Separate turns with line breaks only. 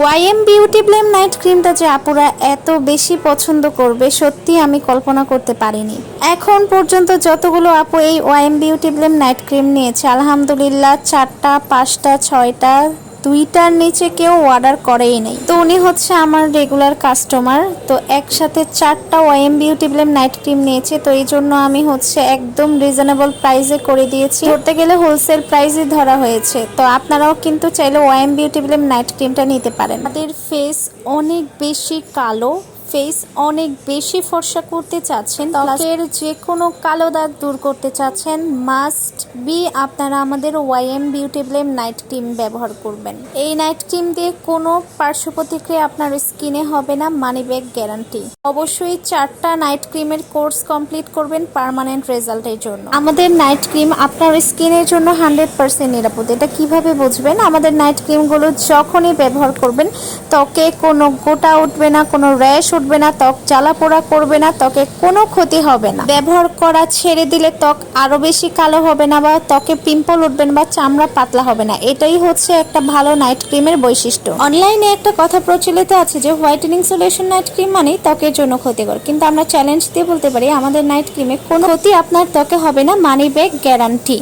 YM beauty blame night ক্রিমটা যে আপুরা এত বেশি পছন্দ করবে সত্যি আমি কল্পনা করতে পারিনি। এখন পর্যন্ত যতগুলো আপু এই YM beauty blame night cream নিয়েছে আলহামদুলিল্লাহ 4টা 5টা 6টা 2টার নিচে কেউ অর্ডার করেই নেই। তো উনি হচ্ছে আমার রেগুলার কাস্টমার। তো একসাথে 4টা YM beauty blame night cream নিয়েছে, তো এই জন্য আমি হচ্ছে একদম রিজনেবল প্রাইসে করে দিয়েছি। ধরতে গেলে হোলসেল প্রাইসে ধরা হয়েছে। তো আপনারাও কিন্তু চাইলে ওয়াইএম বিউটি ব্লেম নাইট ক্রিমটা নিতে পারেন। আমাদের ফেস অনেক বেশি কালো, ফেস অনেক বেশি ফর্সা করতে চাচ্ছেন, ত্বকের যে কোনো কালো দাগ দূর করতে চাচ্ছেন, মাস্ট বি আপনারা আমাদের YM beauty blame night cream ব্যবহার করবেন। এই নাইট ক্রিম দিয়ে কোনো পার্শ্ব প্রতিক্রিয়া আপনার স্কিনে হবে না, মানি ব্যাক গ্যারান্টি। অবশ্যই 4টা নাইট ক্রিমের কোর্স কমপ্লিট করবেন পার্মানেন্ট রেজাল্টের জন্য। আমাদের নাইট ক্রিম আপনার স্কিনের জন্য 100% নিরাপদ। এটা কিভাবে বুঝবেন? আমাদের নাইট ক্রিমগুলো যখনই ব্যবহার করবেন ত্বকে কোনো গোটা উঠবে না, কোনো র্যাশ উঠবে না, ত্বক জ্বালা পোড়া করবে না, ত্বকে কোনো ক্ষতি হবে না। ব্যবহার করা ছেড়ে দিলে ত্বক আরো বেশি কালো হবে না, বা ত্বকে পিম্পল উঠবে না, বা চামড়া পাতলা হবে না। এটাই হচ্ছে একটা ভালো নাইট ক্রিমের বৈশিষ্ট্য। অনলাইনে একটা কথা প্রচলিত আছে যে হোয়াইটেনিং সলিউশন নাইট ক্রিম মানে ত্বকের জন্য ক্ষতিকর, কিন্তু আমরা চ্যালেঞ্জ দিয়ে বলতে পারি আমাদের নাইট ক্রিমে কোনো ক্ষতি আপনার ত্বকে হবে না, মানি ব্যাক গ্যারান্টি।